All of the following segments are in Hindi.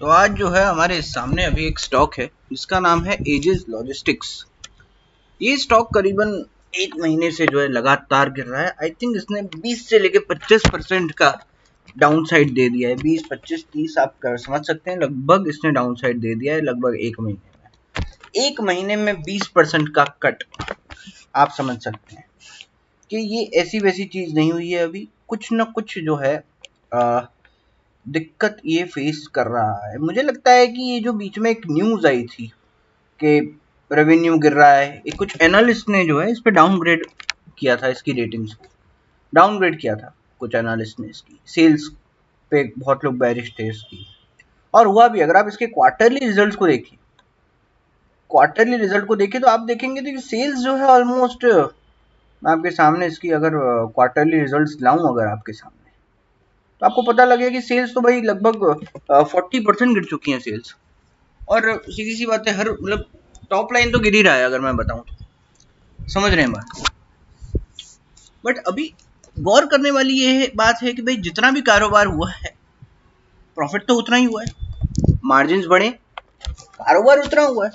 तो आज जो है हमारे सामने अभी एक स्टॉक है जिसका नाम है एजिस लॉजिस्टिक्स। ये स्टॉक करीबन एक महीने से जो है लगातार गिर रहा है। आई थिंक इसने 20 से लेके 25% का डाउन साइड दे दिया है। 20, 25, 30 आप कर समझ सकते हैं, लगभग इसने डाउन साइड दे दिया है लगभग एक महीने में 20% का कट। आप समझ सकते हैं कि ये ऐसी वैसी चीज नहीं हुई है। अभी कुछ न कुछ जो है दिक्कत ये फेस कर रहा है। मुझे लगता है कि ये जो बीच में एक न्यूज आई थी कि रेवेन्यू गिर रहा है, ये कुछ एनालिस्ट ने जो है इस पे डाउनग्रेड किया था, इसकी रेटिंग्स को डाउनग्रेड किया था कुछ एनालिस्ट ने। इसकी सेल्स पे बहुत लोग बैरिश थे इसकी, और हुआ भी। अगर आप इसके क्वार्टरली रिजल्ट को देखें तो आप देखेंगे तो सेल्स जो है ऑलमोस्ट, मैं आपके सामने इसकी अगर क्वार्टरली रिजल्ट्स लाऊं अगर आपके सामने, तो आपको पता लगेगा कि सेल्स तो भाई लगभग 40% गिर चुकी हैं सेल्स। और सीधी सी बात है, हर मतलब टॉप लाइन तो गिर ही रहा है अगर मैं बताऊं तो, समझ रहे हैं बात। बट अभी गौर करने वाली ये बात है कि भाई जितना भी कारोबार हुआ है, प्रॉफिट तो उतना ही हुआ है। मार्जिन बढ़े, कारोबार उतना हुआ है,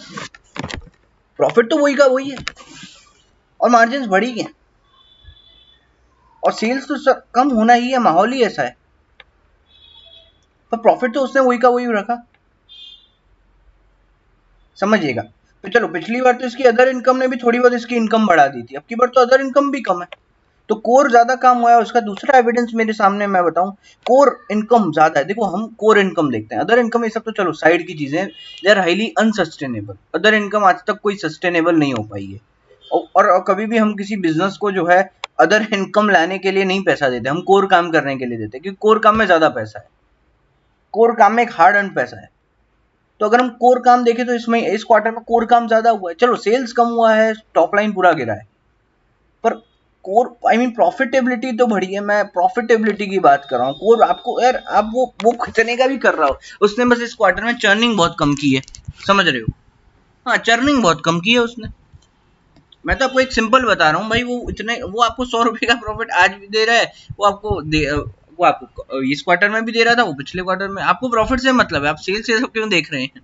प्रॉफिट तो वही का वही है और मार्जिन बढ़ी गए, और सेल्स तो कम होना ही है, माहौल ही ऐसा है। पर प्रॉफिट तो उसने वही का वही रखा, समझिएगा। तो चलो, पिछली बार तो इसकी अदर इनकम ने भी थोड़ी बहुत इसकी इनकम बढ़ा दी थी, अब की बार तो अदर इनकम भी कम है, तो कोर ज्यादा काम हुआ है। उसका दूसरा एविडेंस मेरे सामने मैं बताऊं, कोर इनकम ज्यादा है। देखो, हम कोर इनकम देखते हैं, अदर इनकम ये सब तो चलो साइड की चीजें, they are highly unsustainable. Other income आज तक कोई सस्टेनेबल नहीं हो पाई है, और कभी भी हम किसी बिजनेस को जो है अदर इनकम लाने के लिए नहीं पैसा देते, हम कोर काम करने के लिए देते हैं, क्योंकि कोर काम में ज्यादा पैसा है, कोर काम में एक हार्ड अर्न पैसा है। तो अगर हम कोर काम देखें तो इसमें इस क्वार्टर में कोर काम ज्यादा हुआ है। चलो, सेल्स कम हुआ है, टॉप लाइन पूरा गिरा है, पर कोर प्रॉफिटेबिलिटी तो बढ़ी है। मैं प्रॉफिटेबिलिटी की बात कर रहा हूँ। कोर आपको यार, आप वो खिंचने का भी कर रहा हो, उसने बस इस क्वार्टर में चर्निंग बहुत कम की है, समझ रहे हो। हाँ, चर्निंग बहुत कम की है उसने। मैं तो आपको एक सिंपल बता रहा हूँ भाई, वो आपको 100 रुपए का प्रॉफिट आज भी दे रहा है, वो आपको इस क्वार्टर में भी दे रहा था, वो पिछले क्वार्टर में। आपको प्रॉफिट से मतलब है, आप सेल्स से क्यों देख रहे हैं।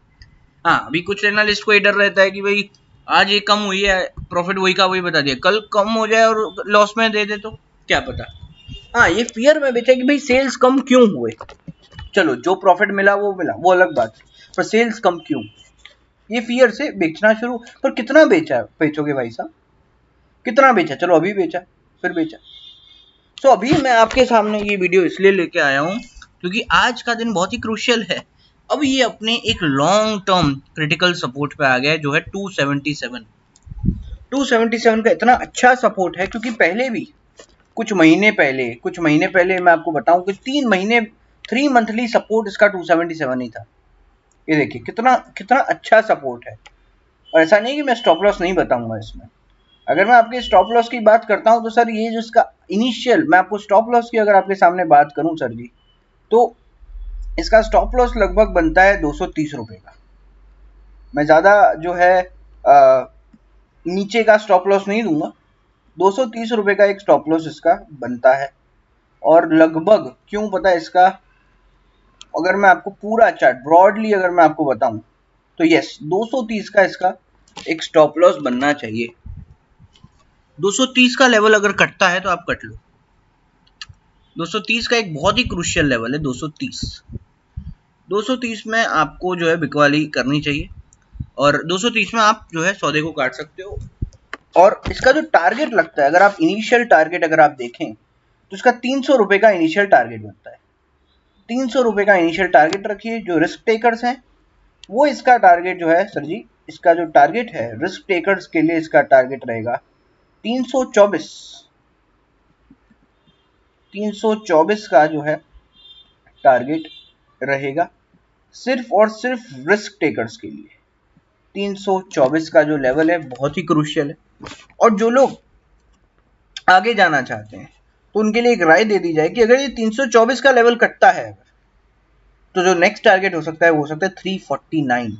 हाँ, अभी कुछ एनालिस्ट को ये डर रहता है कि भाई आज ये कम हुई है, प्रॉफिट वही का वही बता दिया, कल कम हो जाए और लॉस में दे दे तो क्या पता। हाँ, ये फियर में बेचा कि भाई सेल्स कम क्यों हुए। चलो, जो प्रॉफिट मिला वो अलग बात, पर सेल्स कम क्यों, ये फियर से बेचना शुरू। पर कितना बेचोगे भाई साहब, कितना बेचा। चलो, अभी बेचा, फिर बेचा। सो अभी मैं आपके सामने ये वीडियो इसलिए लेके आया हूँ क्योंकि आज का दिन बहुत ही क्रूशियल है। अब ये अपने एक लॉन्ग टर्म क्रिटिकल सपोर्ट पे आ गया है, जो है 277। 277 का इतना अच्छा सपोर्ट है क्योंकि पहले भी कुछ महीने पहले मैं आपको बताऊं कि 3 मंथली सपोर्ट इसका 277 ही था। ये देखिए कितना कितना अच्छा सपोर्ट है। और ऐसा नहीं कि मैं स्टॉप लॉस नहीं बताऊंगा इसमें। अगर मैं आपके स्टॉप लॉस की बात करता हूं तो सर, ये जो इसका इनिशियल, मैं आपको स्टॉप लॉस की अगर आपके सामने बात करूं सर जी, तो इसका स्टॉप लॉस लगभग बनता है 230 रुपए का। मैं ज्यादा जो है नीचे का स्टॉप लॉस नहीं दूंगा, 230 रुपए का एक स्टॉप लॉस इसका बनता है। और लगभग क्यों पता है इसका, अगर मैं आपको पूरा चार्ट ब्रॉडली अगर मैं आपको बताऊं तो यस, 230 का इसका एक स्टॉप लॉस बनना चाहिए। 230 का लेवल अगर कटता है तो आप कट लो। 230 का एक बहुत ही क्रूशियल लेवल है 230। 230 में आपको जो है बिकवाली करनी चाहिए, और 230 में आप जो है सौदे को काट सकते हो। और इसका जो टारगेट लगता है, अगर आप इनिशियल टारगेट अगर आप देखें तो इसका 300 रुपए का इनिशियल टारगेट बनता है। 300 रुपए का इनिशियल टारगेट रखिए। जो रिस्क टेकर्स हैं वो इसका टारगेट जो है सर जी, इसका जो टारगेट है रिस्क टेकर्स के लिए, इसका टारगेट रहेगा 324। 324 का जो है टारगेट रहेगा सिर्फ और सिर्फ रिस्क टेकर्स के लिए। 324 का जो लेवल है बहुत ही क्रूशियल है। और जो लोग आगे जाना चाहते हैं तो उनके लिए एक राय दे दी जाए कि अगर ये 324 का लेवल कटता है तो जो नेक्स्ट टारगेट हो सकता है वो हो सकता है 349,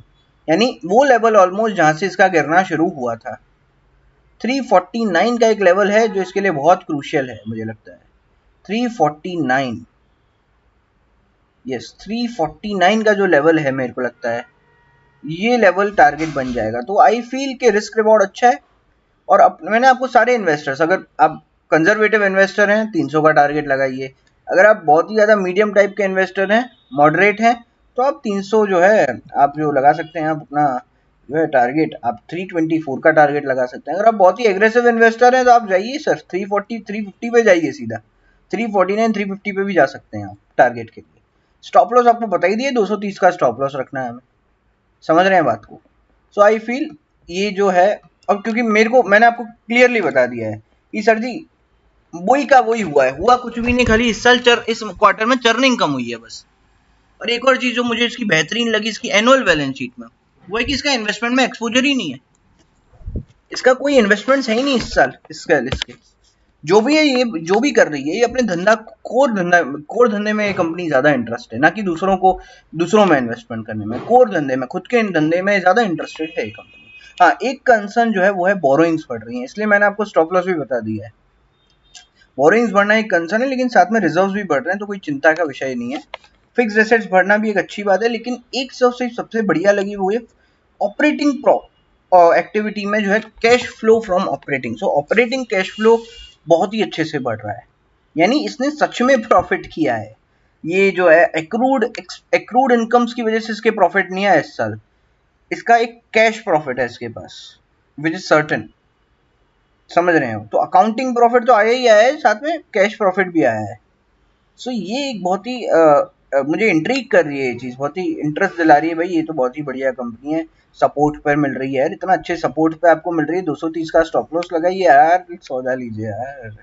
यानी वो लेवल ऑलमोस्ट जहां से इसका गिरना शुरू हुआ था। 349 का एक लेवल है जो इसके लिए बहुत क्रूशियल है, मुझे लगता है 349। यस 349 का जो लेवल है मेरे को लगता है ये लेवल टारगेट बन जाएगा। तो आई फील के रिस्क रिवॉर्ड अच्छा है। और मैंने आपको सारे इन्वेस्टर्स, अगर आप कंजर्वेटिव इन्वेस्टर हैं 300 का टारगेट लगाइए, अगर आप बहुत ही ज़्यादा मीडियम टाइप के इन्वेस्टर हैं, मॉडरेट हैं, तो आप 300 जो है आप जो लगा सकते हैं, आप अपना जो है टारगेट आप 324 का टारगेट लगा सकते हैं। अगर आप बहुत ही एग्रेसिव इन्वेस्टर हैं तो आप जाइए सर 340 350 पे जाइए, सीधा 349 350 पे भी जा सकते हैं आप टारगेट के लिए। स्टॉप लॉस आपको बता ही दिए, 230 का स्टॉप लॉस रखना है हमें, समझ रहे हैं बात को। सो आई फील ये जो है, अब क्योंकि मैंने आपको क्लियरली बता दिया है कि सर जी वही का वही हुआ है, हुआ कुछ भी नहीं, खाली इस साल इस क्वार्टर में चर्निंग कम हुई है बस। और एक और चीज जो मुझे इसकी बेहतरीन लगी इसकी एनुअल बैलेंस शीट में, वो है कि इसका इन्वेस्टमेंट में एक्सपोजर ही नहीं है, इसका कोई इन्वेस्टमेंट है ही नहीं इस साल। इसके जो भी है, ये जो भी कर रही है ये अपने कोर धंधे में ये कंपनी ज्यादा इंटरेस्ट है, ना कि दूसरों में इन्वेस्टमेंट करने में। कोर धंधे में, खुद के धंधे में ज्यादा इंटरेस्टेड है ये कंपनी। हाँ, एक कंसर्न जो है वो है बोरोइंग्स बढ़ रही है, इसलिए मैंने आपको स्टॉप लॉस भी बता दिया है। बोरोइंग्स बढ़ना एक कंसर्न है, लेकिन साथ में रिजर्व्स भी बढ़ रहे हैं, तो कोई चिंता का विषय नहीं है। फिक्स्ड एसेट्स बढ़ना भी एक अच्छी बात है, लेकिन एक सबसे बढ़िया लगी वो है ऑपरेटिंग एक्टिविटी में जो है cash flow from operating. So operating cash flow बहुत ही अच्छे से बढ़ रहा है, यानी इसने सच में प्रॉफिट किया है। ये जो है एक्रूड इनकम्स की वजह से इसके प्रॉफिट नहीं आया इस साल, इसका एक कैश प्रॉफिट है इसके पास विच इज सर्टेन, समझ रहे हो। तो अकाउंटिंग प्रॉफिट तो आया ही आया है, साथ में कैश प्रॉफिट भी आया है। सो ये एक बहुत ही मुझे इंट्रीग कर रही है ये चीज़, बहुत ही इंटरेस्ट दिला रही है भाई, ये तो बहुत ही बढ़िया कंपनी है, सपोर्ट पर मिल रही है यार, इतना अच्छे सपोर्ट पे आपको मिल रही है, 230 का स्टॉप लॉस लगाइए यार, सौदा लीजिए यार।